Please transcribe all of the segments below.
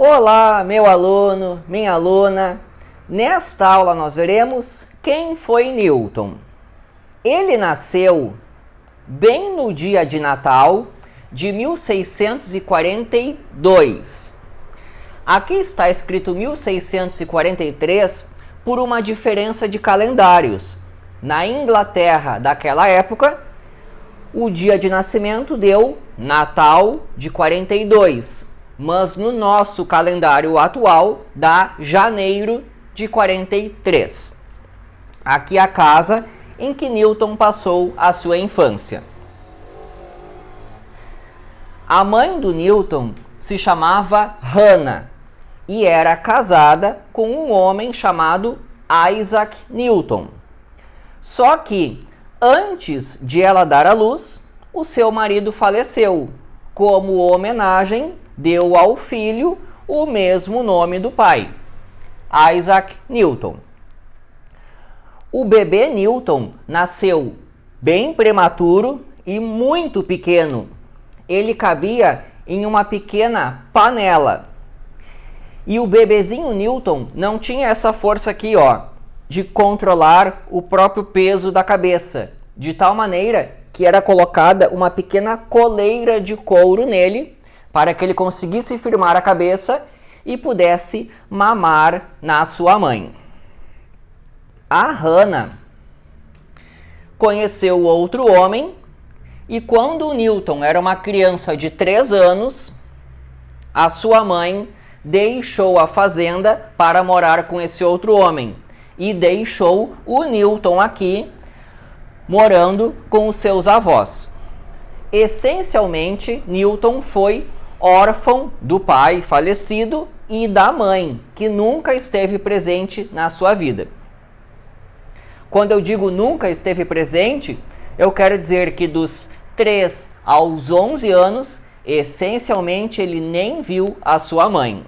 Olá, meu aluno, minha aluna. Nesta aula nós veremos quem foi Newton. Ele nasceu bem no dia de Natal de 1642. Aqui está escrito 1643 por uma diferença de calendários. Na Inglaterra daquela época, o dia de nascimento deu Natal de 42. Mas no nosso calendário atual dá janeiro de 43. Aqui a casa em que Newton passou a sua infância. A mãe do Newton se chamava Hannah e era casada com um homem chamado Isaac Newton. Só que antes de ela dar à luz, o seu marido faleceu. Como homenagem, deu ao filho o mesmo nome do pai, Isaac Newton. O bebê Newton nasceu bem prematuro e muito pequeno. Ele cabia em uma pequena panela. E o bebezinho Newton não tinha essa força aqui, de controlar o próprio peso da cabeça, de tal maneira que era colocada uma pequena coleira de couro nele, para que ele conseguisse firmar a cabeça e pudesse mamar na sua mãe. A Hannah conheceu outro homem e quando o Newton era uma criança de 3 anos, a sua mãe deixou a fazenda para morar com esse outro homem e deixou o Newton aqui morando com os seus avós. Essencialmente, Newton foi órfão do pai falecido e da mãe, que nunca esteve presente na sua vida. Quando eu digo nunca esteve presente, eu quero dizer que dos 3 aos 11 anos, essencialmente ele nem viu a sua mãe.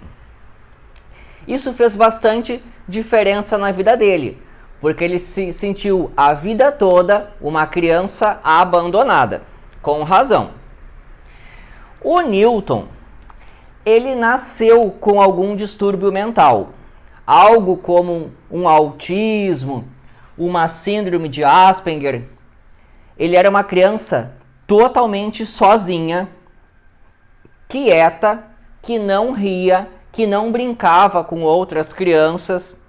Isso fez bastante diferença na vida dele, porque ele se sentiu a vida toda uma criança abandonada, com razão. O Newton, ele nasceu com algum distúrbio mental, algo como um autismo, uma síndrome de Asperger. Ele era uma criança totalmente sozinha, quieta, que não ria, que não brincava com outras crianças,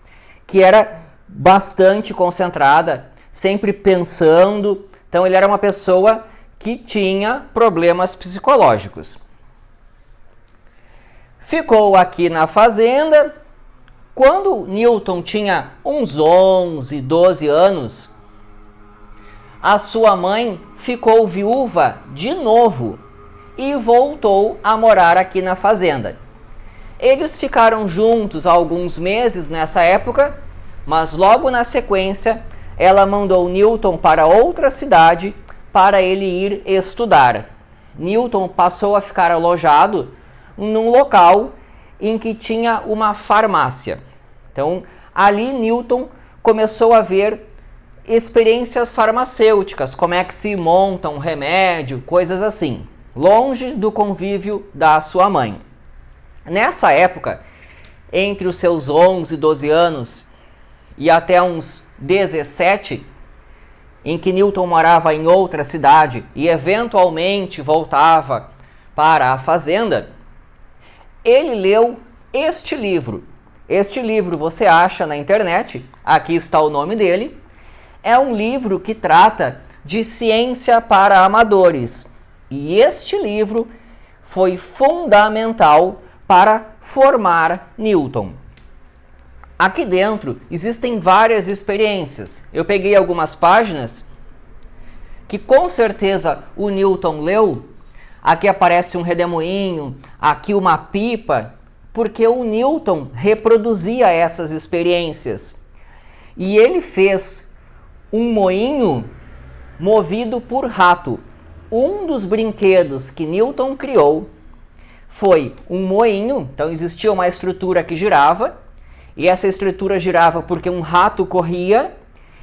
que era bastante concentrada, sempre pensando. Então ele era uma pessoa que tinha problemas psicológicos. Ficou aqui na fazenda. Quando Newton tinha uns 11, 12 anos, a sua mãe ficou viúva de novo e voltou a morar aqui na fazenda. Eles ficaram juntos há alguns meses nessa época, mas logo na sequência ela mandou Newton para outra cidade para ele ir estudar. Newton passou a ficar alojado num local em que tinha uma farmácia. Então, ali Newton começou a ver experiências farmacêuticas, como é que se monta um remédio, coisas assim, longe do convívio da sua mãe. Nessa época, entre os seus 11 e 12 anos e até uns 17, em que Newton morava em outra cidade e eventualmente voltava para a fazenda, ele leu este livro. Este livro você acha na internet, aqui está o nome dele. É um livro que trata de ciência para amadores. E este livro foi fundamental para formar Newton. Aqui dentro existem várias experiências. Eu peguei algumas páginas que com certeza o Newton leu. Aqui aparece um redemoinho, aqui uma pipa, porque o Newton reproduzia essas experiências. E ele fez um moinho movido por rato. Um dos brinquedos que Newton criou foi um moinho, então existia uma estrutura que girava, e essa estrutura girava porque um rato corria,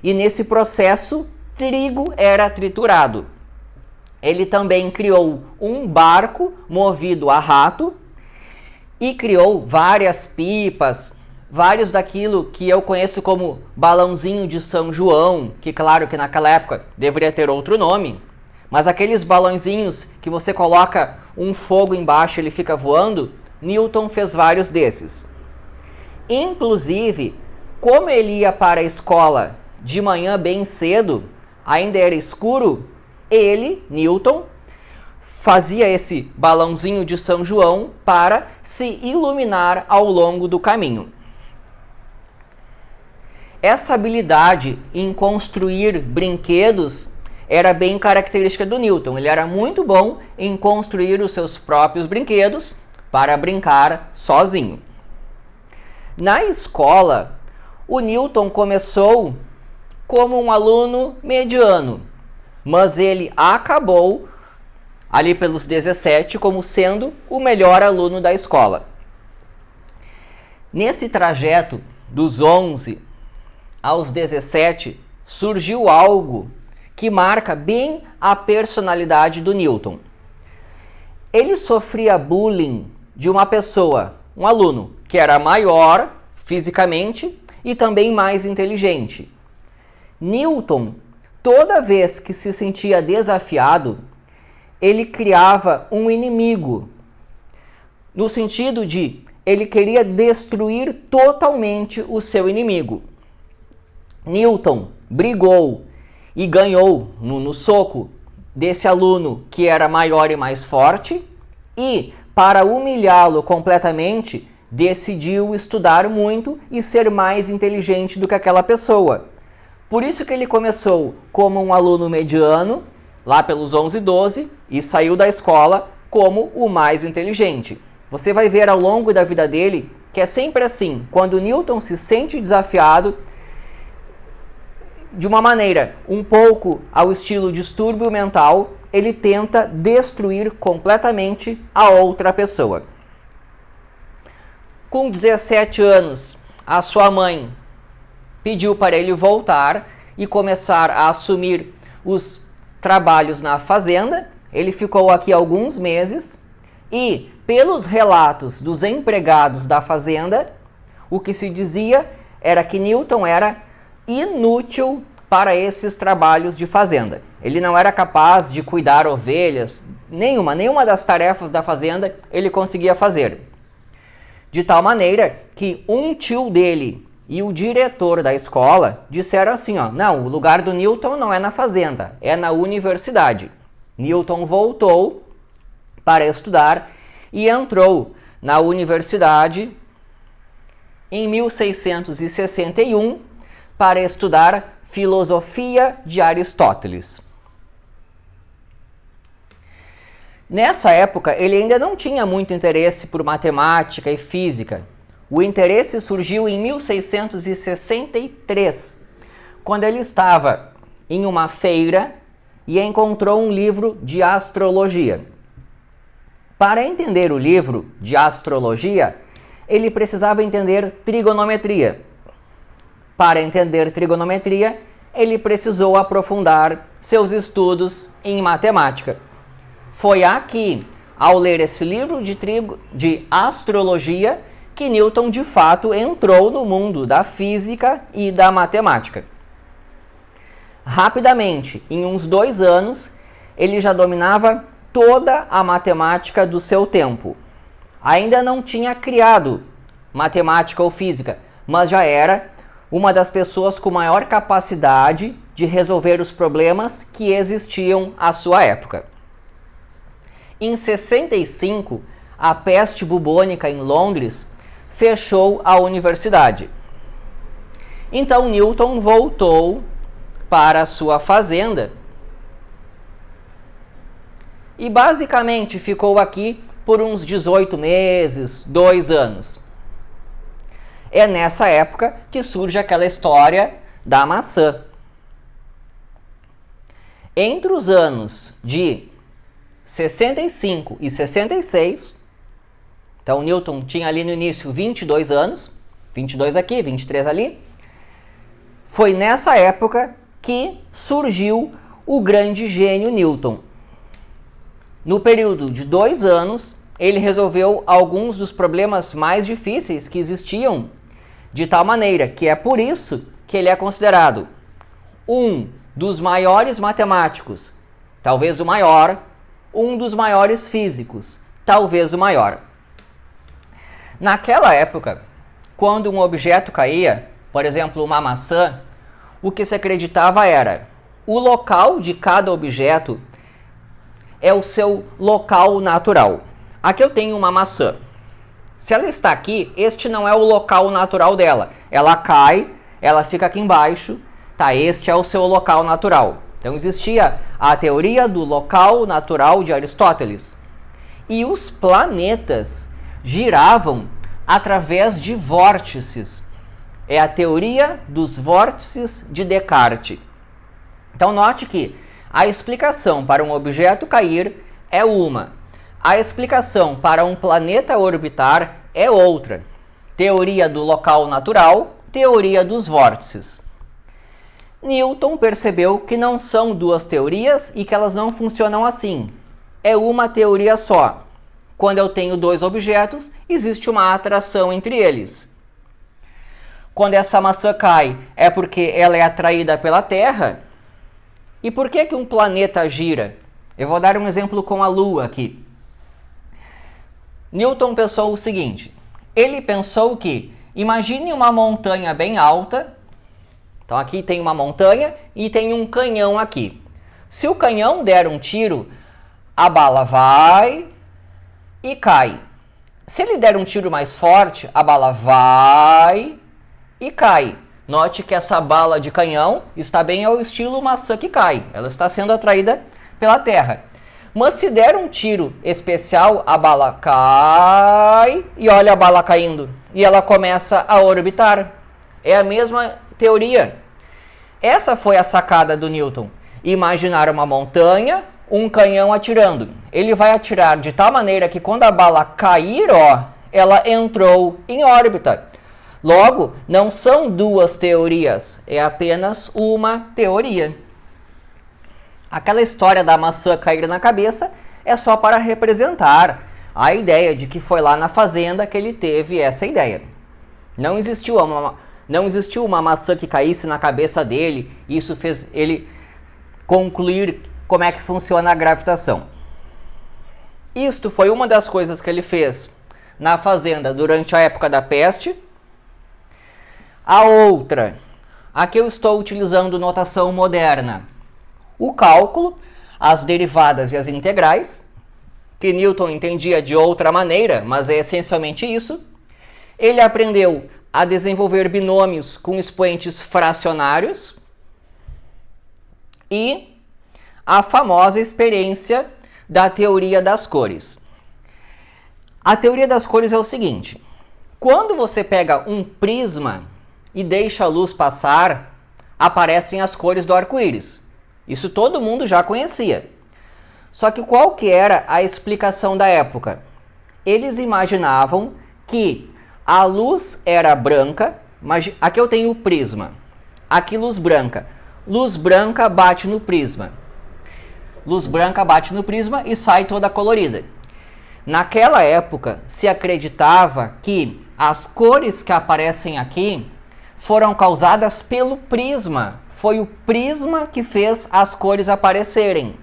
e nesse processo trigo era triturado. Ele também criou um barco movido a rato, e criou várias pipas, vários daquilo que eu conheço como balãozinho de São João, que claro que naquela época deveria ter outro nome, mas aqueles balãozinhos que você coloca um fogo embaixo e ele fica voando, Newton fez vários desses. Inclusive, como ele ia para a escola de manhã bem cedo, ainda era escuro, ele, Newton, fazia esse balãozinho de São João para se iluminar ao longo do caminho. Essa habilidade em construir brinquedos era bem característica do Newton. Ele era muito bom em construir os seus próprios brinquedos para brincar sozinho. Na escola, o Newton começou como um aluno mediano, mas ele acabou, ali pelos 17, como sendo o melhor aluno da escola. Nesse trajeto, dos 11 aos 17, surgiu algo que marca bem a personalidade do Newton. Ele sofria bullying de uma pessoa, um aluno, que era maior fisicamente e também mais inteligente. Newton, toda vez que se sentia desafiado, ele criava um inimigo, no sentido de ele queria destruir totalmente o seu inimigo. Newton brigou e ganhou no soco desse aluno que era maior e mais forte e, para humilhá-lo completamente, decidiu estudar muito e ser mais inteligente do que aquela pessoa. Por isso que ele começou como um aluno mediano, lá pelos 11, 12, e saiu da escola como o mais inteligente. Você vai ver ao longo da vida dele que é sempre assim. Quando Newton se sente desafiado, de uma maneira um pouco ao estilo distúrbio mental, ele tenta destruir completamente a outra pessoa. Com 17 anos, a sua mãe pediu para ele voltar e começar a assumir os trabalhos na fazenda. Ele ficou aqui alguns meses e, pelos relatos dos empregados da fazenda, o que se dizia era que Newton era inútil para esses trabalhos de fazenda. Ele não era capaz de cuidar ovelhas, nenhuma das tarefas da fazenda ele conseguia fazer. De tal maneira que um tio dele e o diretor da escola disseram assim, não, o lugar do Newton não é na fazenda, é na universidade. Newton voltou para estudar e entrou na universidade em 1661 para estudar filosofia de Aristóteles. Nessa época, ele ainda não tinha muito interesse por matemática e física. O interesse surgiu em 1663, quando ele estava em uma feira e encontrou um livro de astrologia. Para entender o livro de astrologia, ele precisava entender trigonometria. Para entender trigonometria, ele precisou aprofundar seus estudos em matemática. Foi aqui, ao ler esse livro de astrologia, que Newton de fato entrou no mundo da física e da matemática. Rapidamente, em uns 2 anos, ele já dominava toda a matemática do seu tempo. Ainda não tinha criado matemática ou física, mas já era uma das pessoas com maior capacidade de resolver os problemas que existiam à sua época. Em 65, a peste bubônica em Londres fechou a universidade. Então Newton voltou para a sua fazenda e basicamente ficou aqui por uns 18 meses, 2 anos. É nessa época que surge aquela história da maçã. Entre os anos de 65 e 66, então Newton tinha ali no início 22 anos, 22 aqui, 23 ali, foi nessa época que surgiu o grande gênio Newton. No período de 2 anos, ele resolveu alguns dos problemas mais difíceis que existiam, de tal maneira que é por isso que ele é considerado um dos maiores matemáticos, talvez o maior, um dos maiores físicos, talvez o maior. Naquela época, quando um objeto caía, por exemplo, uma maçã, o que se acreditava era o local de cada objeto é o seu local natural. Aqui eu tenho uma maçã. Se ela está aqui, este não é o local natural dela. Ela cai, ela fica aqui embaixo, tá? Este é o seu local natural. Então existia a teoria do local natural de Aristóteles. E os planetas giravam através de vórtices. É a teoria dos vórtices de Descartes. Então note que a explicação para um objeto cair é uma. A explicação para um planeta orbitar é outra. Teoria do local natural, teoria dos vórtices. Newton percebeu que não são duas teorias e que elas não funcionam assim. É uma teoria só. Quando eu tenho dois objetos, existe uma atração entre eles. Quando essa maçã cai, é porque ela é atraída pela Terra. E por que um planeta gira? Eu vou dar um exemplo com a Lua aqui. Newton pensou o seguinte. Ele pensou que, imagine uma montanha bem alta. Então aqui tem uma montanha e tem um canhão aqui. Se o canhão der um tiro, a bala vai e cai. Se ele der um tiro mais forte, a bala vai e cai. Note que essa bala de canhão está bem ao estilo maçã que cai. Ela está sendo atraída pela Terra. Mas se der um tiro especial, a bala cai e olha a bala caindo. E ela começa a orbitar. É a mesma teoria. Essa foi a sacada do Newton. Imaginar uma montanha, um canhão atirando. Ele vai atirar de tal maneira que quando a bala cair, ela entrou em órbita. Logo, não são duas teorias, é apenas uma teoria. Aquela história da maçã cair na cabeça é só para representar a ideia de que foi lá na fazenda que ele teve essa ideia. Não existiu uma maçã que caísse na cabeça dele, e isso fez ele concluir como é que funciona a gravitação. Isto foi uma das coisas que ele fez na fazenda durante a época da peste. A outra, aqui eu estou utilizando notação moderna. O cálculo, as derivadas e as integrais, que Newton entendia de outra maneira, mas é essencialmente isso. Ele aprendeu a desenvolver binômios com expoentes fracionários e a famosa experiência da teoria das cores. A teoria das cores é o seguinte: quando você pega um prisma e deixa a luz passar, aparecem as cores do arco-íris. Isso todo mundo já conhecia. Só que qual que era a explicação da época? Eles imaginavam que a luz era branca, mas aqui eu tenho o prisma. Aqui luz branca. Luz branca bate no prisma. Luz branca bate no prisma e sai toda colorida. Naquela época se acreditava que as cores que aparecem aqui foram causadas pelo prisma. Foi o prisma que fez as cores aparecerem.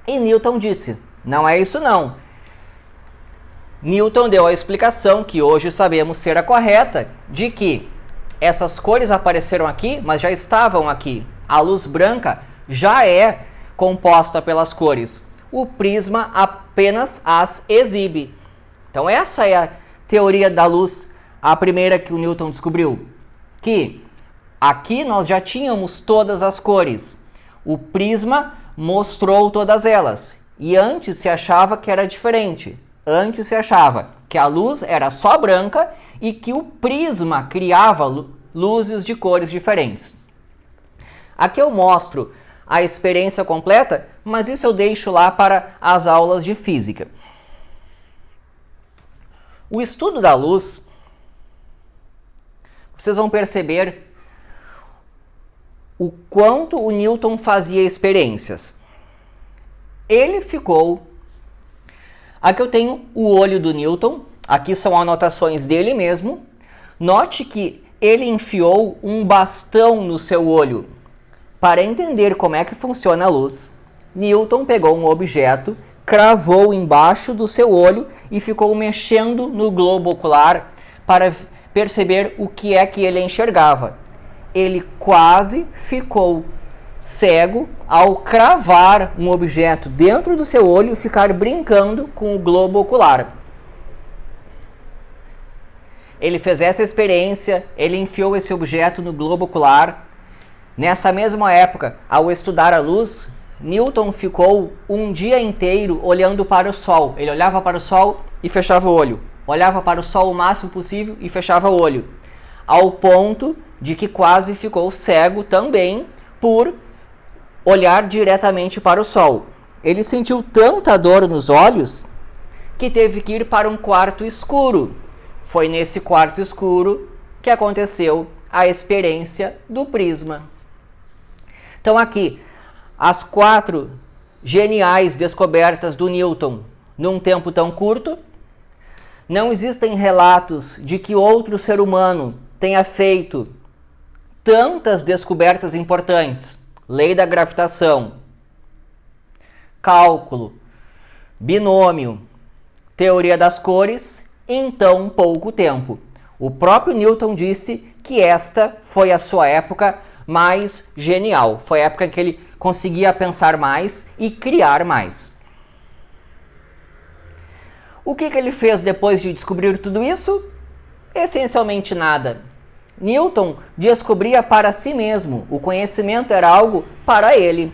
E Newton disse, não é isso não. Newton deu a explicação, que hoje sabemos ser a correta, de que essas cores apareceram aqui, mas já estavam aqui. A luz branca já é composta pelas cores. O prisma apenas as exibe. Então essa é a teoria da luz, a primeira que o Newton descobriu. Que aqui nós já tínhamos todas as cores. O prisma mostrou todas elas. E antes se achava que era diferente. Antes se achava que a luz era só branca e que o prisma criava luzes de cores diferentes. Aqui eu mostro a experiência completa, mas isso eu deixo lá para as aulas de física. O estudo da luz, vocês vão perceber o quanto o Newton fazia experiências. Ele ficou Aqui eu tenho o olho do Newton, aqui são anotações dele mesmo. Note que ele enfiou um bastão no seu olho. Para entender como é que funciona a luz, Newton pegou um objeto, cravou embaixo do seu olho e ficou mexendo no globo ocular para perceber o que é que ele enxergava. Ele quase ficou cego ao cravar um objeto dentro do seu olho e ficar brincando com o globo ocular. Ele fez essa experiência, ele enfiou esse objeto no globo ocular. Nessa mesma época, ao estudar a luz, Newton ficou um dia inteiro olhando para o sol. Ele olhava para o sol e fechava o olho. Olhava para o sol o máximo possível e fechava o olho. Ao ponto de que quase ficou cego também por olhar diretamente para o sol. Ele sentiu tanta dor nos olhos que teve que ir para um quarto escuro. Foi nesse quarto escuro que aconteceu a experiência do prisma. Então aqui, as 4 geniais descobertas do Newton num tempo tão curto. Não existem relatos de que outro ser humano tenha feito tantas descobertas importantes. Lei da gravitação, cálculo, binômio, teoria das cores em tão pouco tempo. O próprio Newton disse que esta foi a sua época mais genial. Foi a época em que ele conseguia pensar mais e criar mais. O que ele fez depois de descobrir tudo isso? Essencialmente nada. Newton descobria para si mesmo. O conhecimento era algo para ele.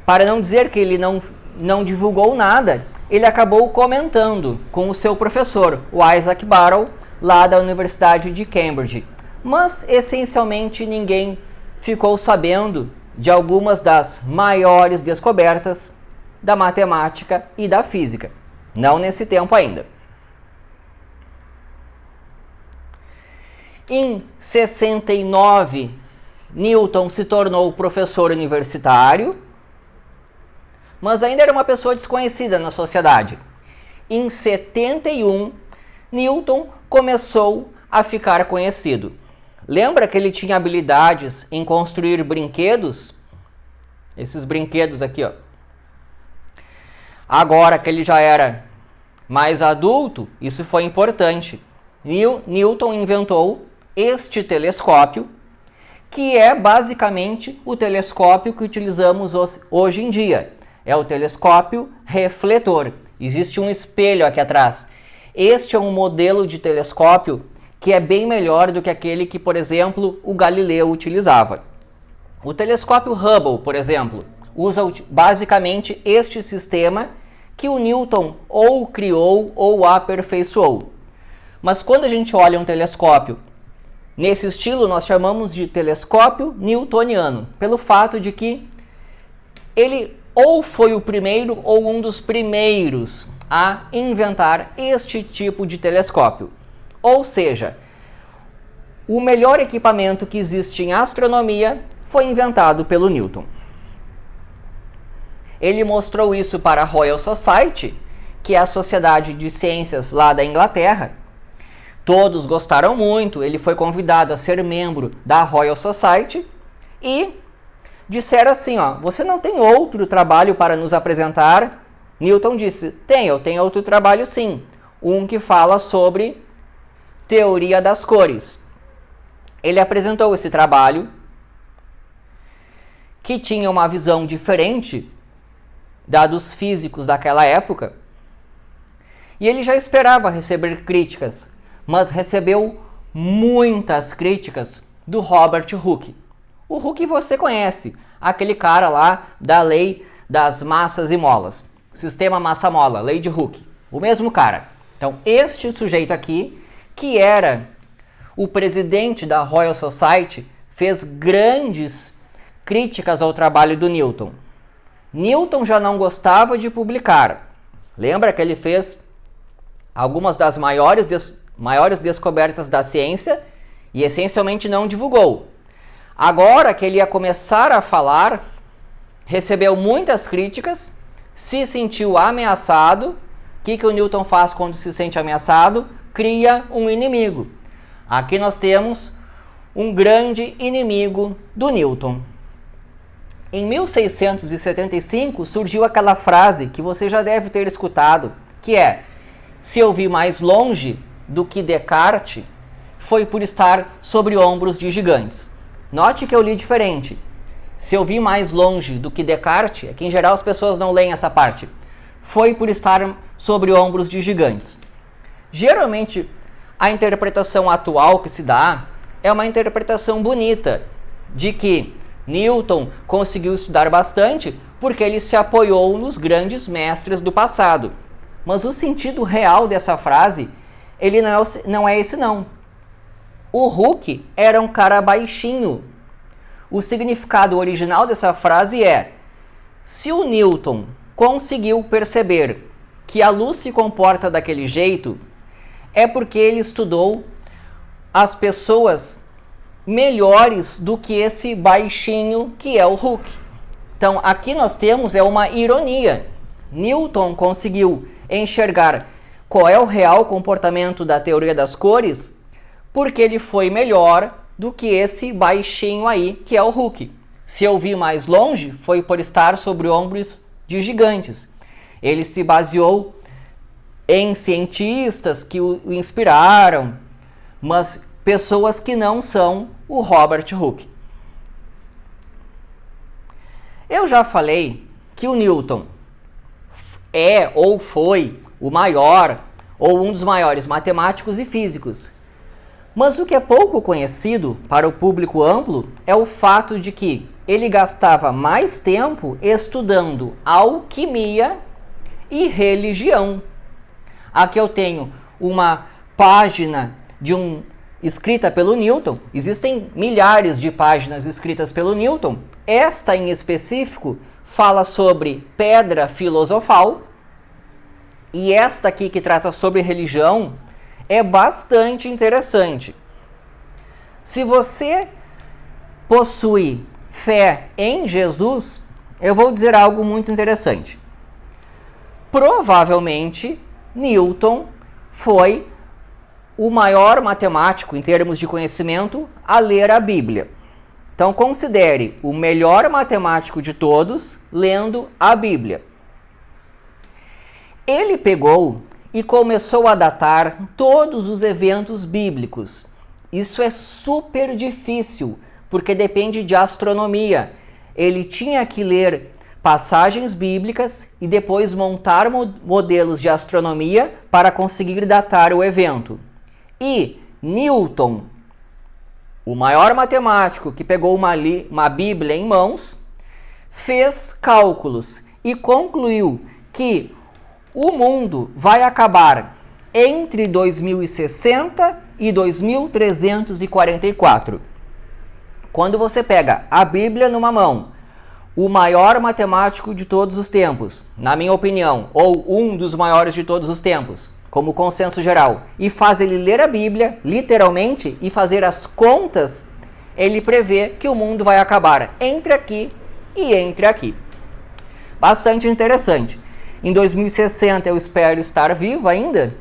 Para não dizer que ele não divulgou nada, ele acabou comentando com o seu professor, o Isaac Barrow, lá da Universidade de Cambridge. Mas, essencialmente, ninguém ficou sabendo de algumas das maiores descobertas da matemática e da física. Não nesse tempo ainda. Em 69, Newton se tornou professor universitário, mas ainda era uma pessoa desconhecida na sociedade. Em 71, Newton começou a ficar conhecido. Lembra que ele tinha habilidades em construir brinquedos? Esses brinquedos aqui, ó. Agora que ele já era mais adulto, isso foi importante. Newton inventou este telescópio, que é basicamente o telescópio que utilizamos hoje em dia. É o telescópio refletor. Existe um espelho aqui atrás. Este é um modelo de telescópio que é bem melhor do que aquele que, por exemplo, o Galileu utilizava. O telescópio Hubble, por exemplo, usa basicamente este sistema que o Newton ou criou ou aperfeiçoou. Mas quando a gente olha um telescópio nesse estilo, nós chamamos de telescópio newtoniano, pelo fato de que ele ou foi o primeiro ou um dos primeiros a inventar este tipo de telescópio. Ou seja, o melhor equipamento que existe em astronomia foi inventado pelo Newton. Ele mostrou isso para a Royal Society, que é a sociedade de ciências lá da Inglaterra. Todos gostaram muito, ele foi convidado a ser membro da Royal Society e disseram assim, ó, você não tem outro trabalho para nos apresentar? Newton disse, eu tenho outro trabalho sim, um que fala sobre teoria das cores. Ele apresentou esse trabalho, que tinha uma visão diferente da dos físicos daquela época, e ele já esperava receber críticas, mas recebeu muitas críticas do Robert Hooke. O Hooke você conhece, aquele cara lá da lei das massas e molas, sistema massa-mola, lei de Hooke, o mesmo cara. Então, este sujeito aqui, que era o presidente da Royal Society, fez grandes críticas ao trabalho do Newton. Newton já não gostava de publicar. Lembra que ele fez algumas das maiores descobertas da ciência e essencialmente não divulgou. Agora que ele ia começar a falar, recebeu muitas críticas, se sentiu ameaçado que o Newton faz quando se sente ameaçado? Cria um inimigo. Aqui nós temos um grande inimigo do Newton. Em 1675 surgiu aquela frase que você já deve ter escutado, que é: se eu vi mais longe do que Descartes, foi por estar sobre ombros de gigantes. Note que eu li diferente. Se eu vi mais longe do que Descartes, é que em geral as pessoas não leem essa parte. Foi por estar sobre ombros de gigantes. Geralmente, a interpretação atual que se dá é uma interpretação bonita, de que Newton conseguiu estudar bastante porque ele se apoiou nos grandes mestres do passado. Mas o sentido real dessa frase, ele não é esse não. O Hooke era um cara baixinho. O significado original dessa frase é: se o Newton conseguiu perceber que a luz se comporta daquele jeito, é porque ele estudou as pessoas melhores do que esse baixinho que é o Hooke. Então aqui nós temos uma ironia. Newton conseguiu enxergar qual é o real comportamento da teoria das cores porque ele foi melhor do que esse baixinho aí que é o Hooke. Se eu vi mais longe, foi por estar sobre ombros de gigantes. Ele se baseou em cientistas que o inspiraram, mas pessoas que não são o Robert Hooke. Eu já falei que o Newton é ou foi o maior ou um dos maiores matemáticos e físicos. Mas o que é pouco conhecido para o público amplo é o fato de que ele gastava mais tempo estudando alquimia e religião. Aqui eu tenho uma página escrita pelo Newton. Existem milhares de páginas escritas pelo Newton. Esta em específico fala sobre pedra filosofal. E esta aqui que trata sobre religião é bastante interessante. Se você possui fé em Jesus, eu vou dizer algo muito interessante. Provavelmente, Newton foi o maior matemático em termos de conhecimento a ler a Bíblia. Então considere o melhor matemático de todos lendo a Bíblia. Ele pegou e começou a datar todos os eventos bíblicos. Isso é super difícil, porque depende de astronomia. Ele tinha que ler passagens bíblicas e depois montar modelos de astronomia para conseguir datar o evento. E Newton, o maior matemático que pegou uma Bíblia em mãos, fez cálculos e concluiu que o mundo vai acabar entre 2060 e 2344. Quando você pega a Bíblia numa mão, o maior matemático de todos os tempos, na minha opinião, ou um dos maiores de todos os tempos, como consenso geral, e faz ele ler a Bíblia, literalmente, e fazer as contas, ele prevê que o mundo vai acabar entre aqui e entre aqui. Bastante interessante. Em 2060 eu espero estar vivo ainda.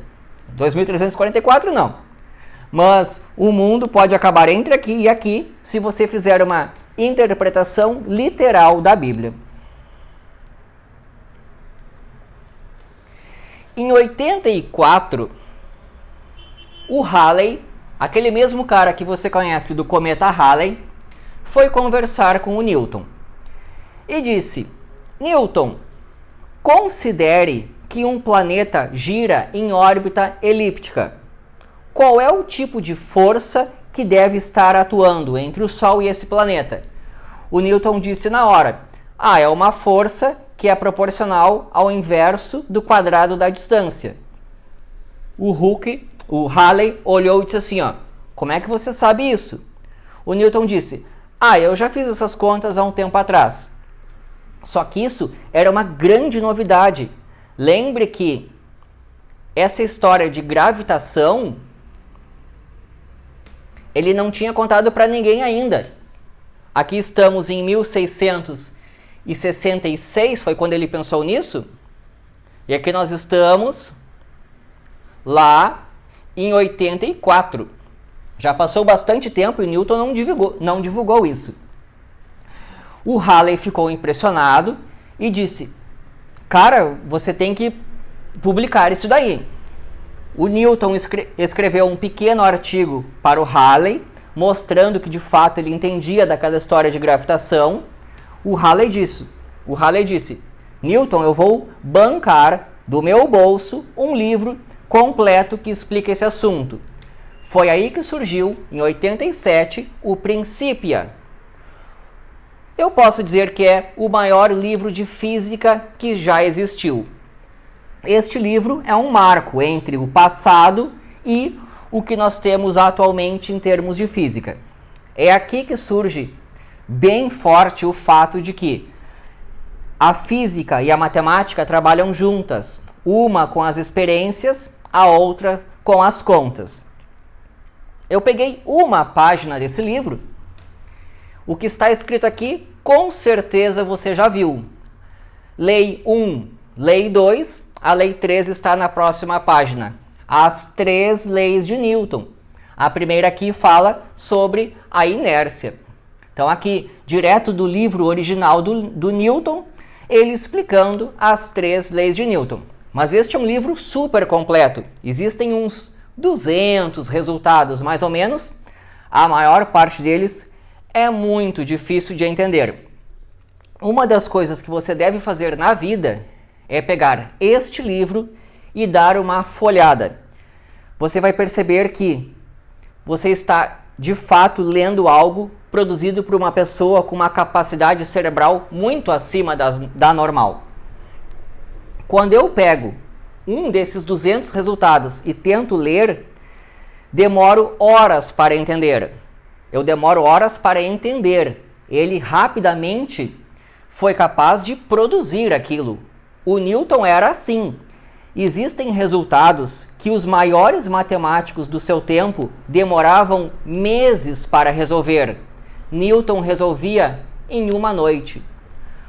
2344 não. Mas o mundo pode acabar entre aqui e aqui se você fizer uma interpretação literal da Bíblia. Em 84, o Halley, aquele mesmo cara que você conhece do cometa Halley, foi conversar com o Newton e disse: Newton, considere que um planeta gira em órbita elíptica. Qual é o tipo de força que deve estar atuando entre o Sol e esse planeta? O Newton disse na hora: é uma força que é proporcional ao inverso do quadrado da distância. O Halley olhou e disse assim: como é que você sabe isso? O Newton disse: eu já fiz essas contas há um tempo atrás. Só que isso era uma grande novidade. Lembre que essa história de gravitação ele não tinha contado para ninguém ainda. Aqui estamos em 1666, foi quando ele pensou nisso. E aqui nós estamos lá em 84. Já passou bastante tempo e Newton não divulgou isso. O Halley ficou impressionado e disse: cara, você tem que publicar isso daí. O Newton escreveu um pequeno artigo para o Halley, mostrando que de fato ele entendia daquela história de gravitação. O Halley disse: Newton, eu vou bancar do meu bolso um livro completo que explica esse assunto. Foi aí que surgiu, em 87, o Principia. Eu posso dizer que é o maior livro de física que já existiu. Este livro é um marco entre o passado e o que nós temos atualmente em termos de física. É aqui que surge bem forte o fato de que a física e a matemática trabalham juntas, uma com as experiências, a outra com as contas. Eu peguei uma página desse livro. O que está escrito aqui, com certeza você já viu. Lei 1, Lei 2, a Lei 3 está na próxima página. As 3 leis de Newton. A primeira aqui fala sobre a inércia. Então aqui, direto do livro original do Newton, ele explicando as 3 leis de Newton. Mas este é um livro super completo. Existem uns 200 resultados, mais ou menos. A maior parte deles é muito difícil de entender. Uma das coisas que você deve fazer na vida é pegar este livro e dar uma folhada. Você vai perceber que você está, de fato, lendo algo produzido por uma pessoa com uma capacidade cerebral muito acima da normal. Quando eu pego um desses 200 resultados e tento ler, demoro horas para entender. Eu demoro horas para entender. Ele rapidamente foi capaz de produzir aquilo. O Newton era assim. Existem resultados que os maiores matemáticos do seu tempo demoravam meses para resolver. Newton resolvia em uma noite.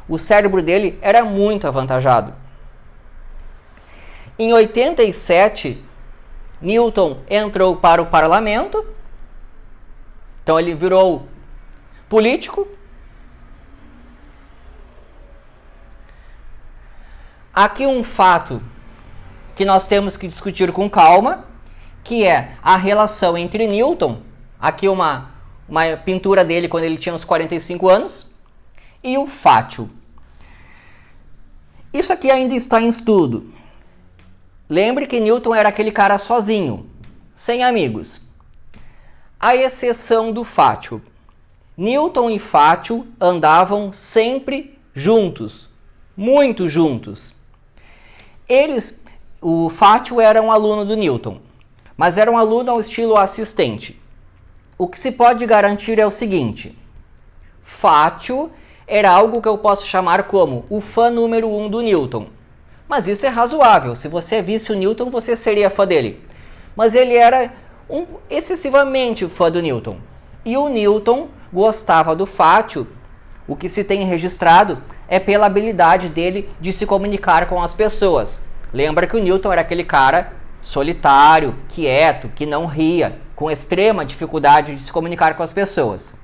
O cérebro dele era muito avantajado. Em 87, Newton entrou para o parlamento. Então ele virou político. Aqui um fato que nós temos que discutir com calma, que é a relação entre Newton, aqui uma pintura dele quando ele tinha uns 45 anos, e o fátio. Isso aqui ainda está em estudo. Lembre que Newton era aquele cara sozinho, sem amigos. À exceção do fátio. Newton e fátio andavam sempre juntos, muito juntos. O fátio era um aluno do Newton, mas era um aluno ao estilo assistente. O que se pode garantir é o seguinte: fátio era algo que eu posso chamar como o fã número 1 do Newton. Mas isso é razoável. Se você visse o Newton, você seria fã dele. Mas ele era excessivamente fã do Newton. E o Newton gostava do fátio. O que se tem registrado é pela habilidade dele de se comunicar com as pessoas. Lembra que o Newton era aquele cara solitário, quieto, que não ria, com extrema dificuldade de se comunicar com as pessoas.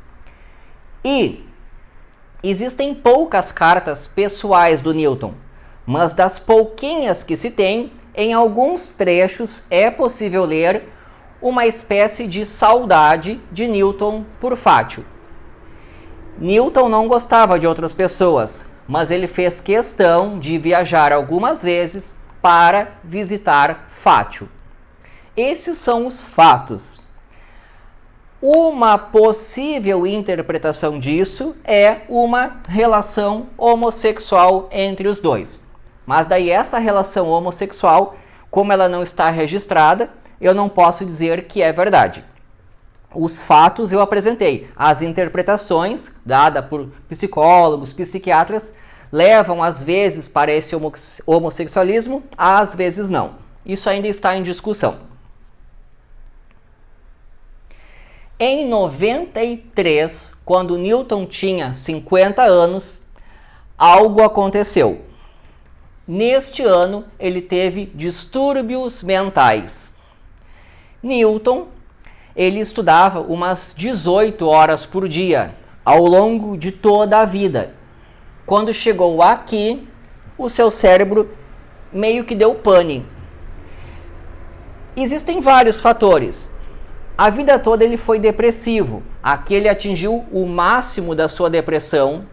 E existem poucas cartas pessoais do Newton, mas das pouquinhas que se tem, em alguns trechos é possível ler uma espécie de saudade de Newton por fátio. Newton não gostava de outras pessoas, mas ele fez questão de viajar algumas vezes para visitar fátio. Esses são os fatos. Uma possível interpretação disso é uma relação homossexual entre os dois. Mas daí essa relação homossexual, como ela não está registrada, eu não posso dizer que é verdade. Os fatos eu apresentei. As interpretações dadas por psicólogos, psiquiatras, levam às vezes para esse homossexualismo, às vezes não. Isso ainda está em discussão. Em 93, quando Newton tinha 50 anos, algo aconteceu. Neste ano, ele teve distúrbios mentais. Newton, ele estudava umas 18 horas por dia, ao longo de toda a vida. Quando chegou aqui, o seu cérebro meio que deu pane. Existem vários fatores. A vida toda ele foi depressivo. Aqui ele atingiu o máximo da sua depressão.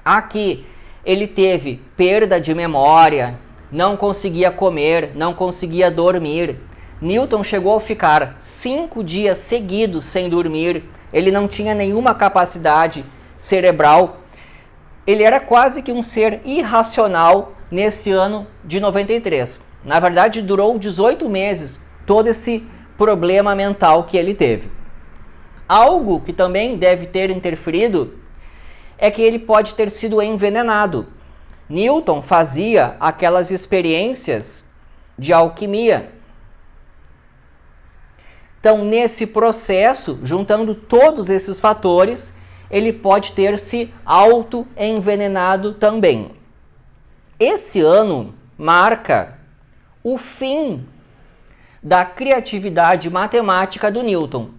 Aqui ele teve perda de memória, não conseguia comer, não conseguia dormir. Newton chegou a ficar 5 dias seguidos sem dormir. Ele não tinha nenhuma capacidade cerebral. Ele era quase que um ser irracional nesse ano de 93. Na verdade, durou 18 meses todo esse problema mental que ele teve. Algo que também deve ter interferido é que ele pode ter sido envenenado. Newton fazia aquelas experiências de alquimia. Então, nesse processo, juntando todos esses fatores, ele pode ter se auto-envenenado também. Esse ano marca o fim da criatividade matemática do Newton.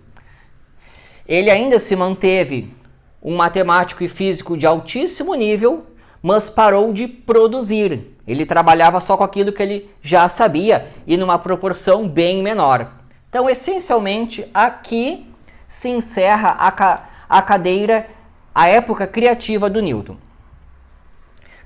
Ele ainda se manteve um matemático e físico de altíssimo nível, mas parou de produzir. Ele trabalhava só com aquilo que ele já sabia e numa proporção bem menor. Então, essencialmente, aqui se encerra a cadeira, a época criativa do Newton.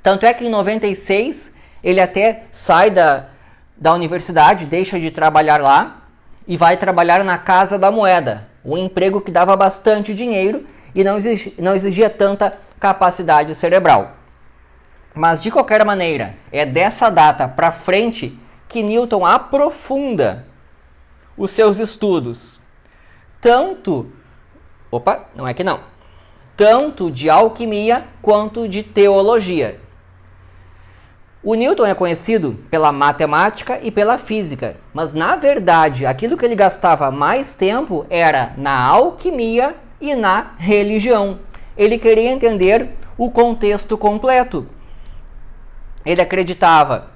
Tanto é que em 96 ele até sai da universidade, deixa de trabalhar lá e vai trabalhar na Casa da Moeda, um emprego que dava bastante dinheiro e não exigia tanta capacidade cerebral. Mas, de qualquer maneira, é dessa data para frente que Newton aprofunda os seus estudos, tanto de alquimia quanto de teologia. O Newton é conhecido pela matemática e pela física, mas na verdade aquilo que ele gastava mais tempo era na alquimia e na religião. Ele queria entender o contexto completo. Ele acreditava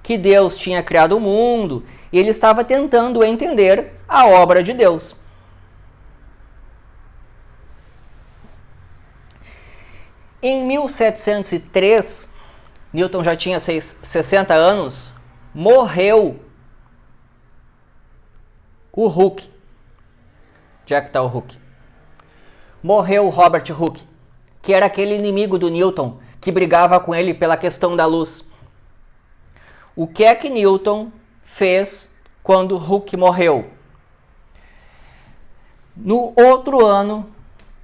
que Deus tinha criado o mundo e ele estava tentando entender a obra de Deus. Em 1703, Newton já tinha 60 anos, morreu o Hooke. Onde é que está o Hooke? Morreu o Robert Hooke, que era aquele inimigo do Newton que brigava com ele pela questão da luz. O que é que Newton fez quando Hooke morreu? No outro ano,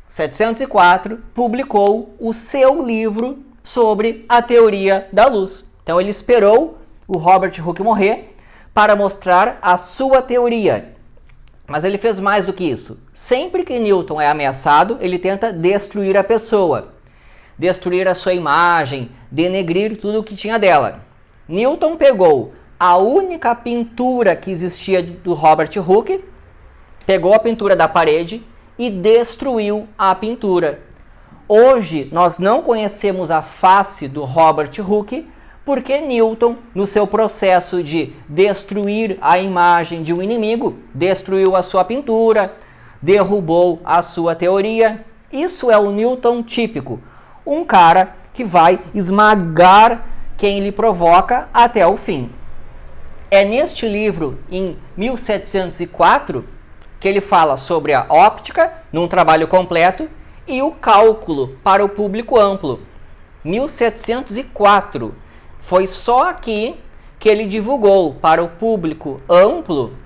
704, publicou o seu livro sobre a teoria da luz. Então ele esperou o Robert Hooke morrer para mostrar a sua teoria. Mas ele fez mais do que isso. Sempre que Newton é ameaçado, ele tenta destruir a pessoa, destruir a sua imagem, denegrir tudo o que tinha dela. Newton pegou a única pintura que existia do Robert Hooke, pegou a pintura da parede e destruiu a pintura. Hoje nós não conhecemos a face do Robert Hooke porque Newton, no seu processo de destruir a imagem de um inimigo, destruiu a sua pintura, derrubou a sua teoria. Isso é o Newton típico, um cara que vai esmagar quem lhe provoca até o fim. É neste livro, em 1704, que ele fala sobre a óptica, num trabalho completo, e o cálculo para o público amplo. 1704. Foi só aqui que ele divulgou para o público amplo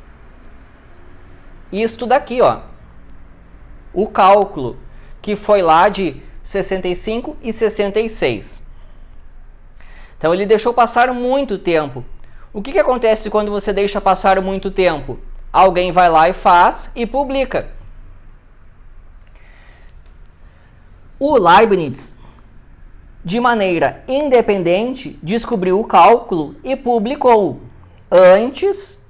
isto daqui, ó. O cálculo, que foi lá de 65 e 66. Então ele deixou passar muito tempo. O que acontece quando você deixa passar muito tempo? Alguém vai lá e faz e publica. O Leibniz, de maneira independente, descobriu o cálculo e publicou antes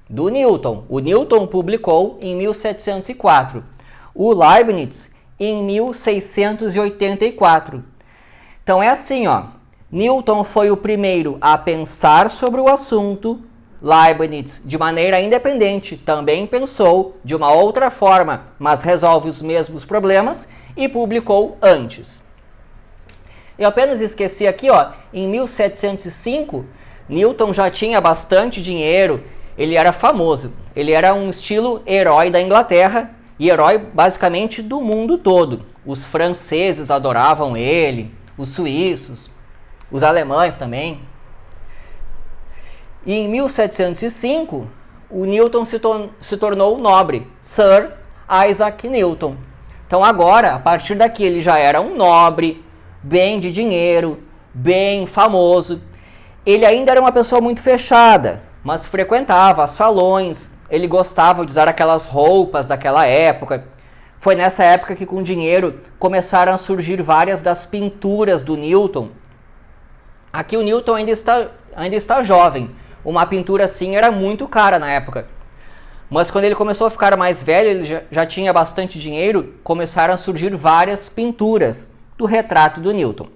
do Newton. O Newton publicou em 1704. O Leibniz em 1684. Então é assim, ó. Newton foi o primeiro a pensar sobre o assunto. Leibniz, de maneira independente, também pensou de uma outra forma, mas resolve os mesmos problemas e publicou antes. Eu apenas esqueci aqui, em 1705, Newton já tinha bastante dinheiro, ele era famoso, ele era um estilo herói da Inglaterra e herói basicamente do mundo todo. Os franceses adoravam ele, os suíços, os alemães também. E em 1705, o Newton se tornou nobre, Sir Isaac Newton. Então agora, a partir daqui, ele já era um nobre, bem de dinheiro, bem famoso. Ele ainda era uma pessoa muito fechada, mas frequentava salões, ele gostava de usar aquelas roupas daquela época. Foi nessa época que, com dinheiro, começaram a surgir várias das pinturas do Newton. Aqui o Newton ainda está jovem. Uma pintura assim era muito cara na época. Mas quando ele começou a ficar mais velho, ele já tinha bastante dinheiro, começaram a surgir várias pinturas do retrato do Newton.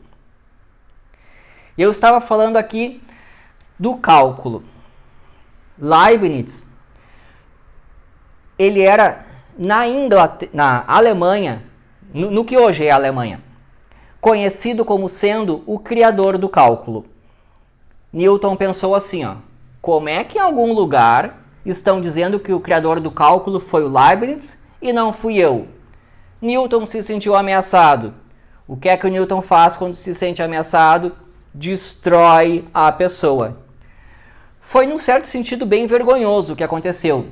Eu estava falando aqui do cálculo. Leibniz, ele era na Alemanha, no que hoje é a Alemanha, conhecido como sendo o criador do cálculo. Newton pensou assim, como é que em algum lugar estão dizendo que o criador do cálculo foi o Leibniz e não fui eu? Newton se sentiu ameaçado. O que é que o Newton faz quando se sente ameaçado? Destrói a pessoa. Foi, num certo sentido, bem vergonhoso o que aconteceu.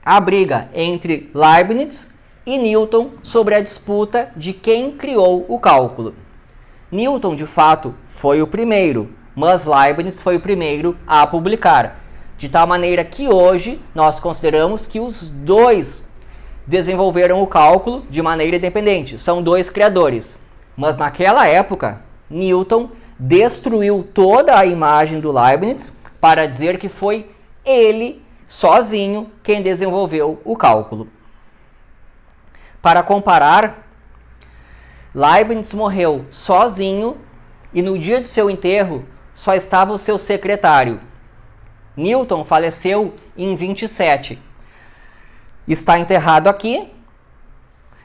A briga entre Leibniz e Newton sobre a disputa de quem criou o cálculo. Newton, de fato, foi o primeiro, mas Leibniz foi o primeiro a publicar, de tal maneira que hoje nós consideramos que os dois desenvolveram o cálculo de maneira independente, são dois criadores. Mas naquela época, Newton destruiu toda a imagem do Leibniz para dizer que foi ele, sozinho, quem desenvolveu o cálculo. Para comparar, Leibniz morreu sozinho e no dia de seu enterro só estava o seu secretário. Newton faleceu em 27. Está enterrado aqui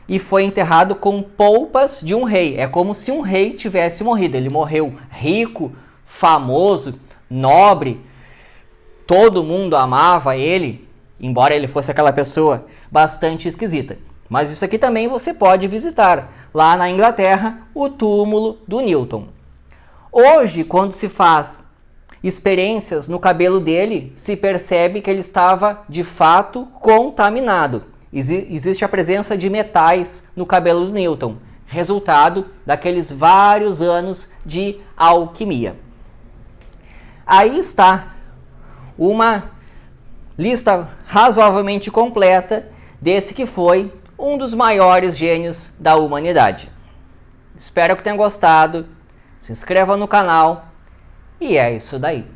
e foi enterrado com polpas de um rei. É como se um rei tivesse morrido. Ele morreu rico, famoso, nobre. Todo mundo amava ele, embora ele fosse aquela pessoa bastante esquisita. Mas isso aqui também você pode visitar, lá na Inglaterra, o túmulo do Newton. Hoje, quando se faz experiências no cabelo dele, se percebe que ele estava, de fato, contaminado. Existe a presença de metais no cabelo do Newton, resultado daqueles vários anos de alquimia. Aí está uma lista razoavelmente completa desse que foi um dos maiores gênios da humanidade. Espero que tenham gostado. Se inscreva no canal e é isso daí.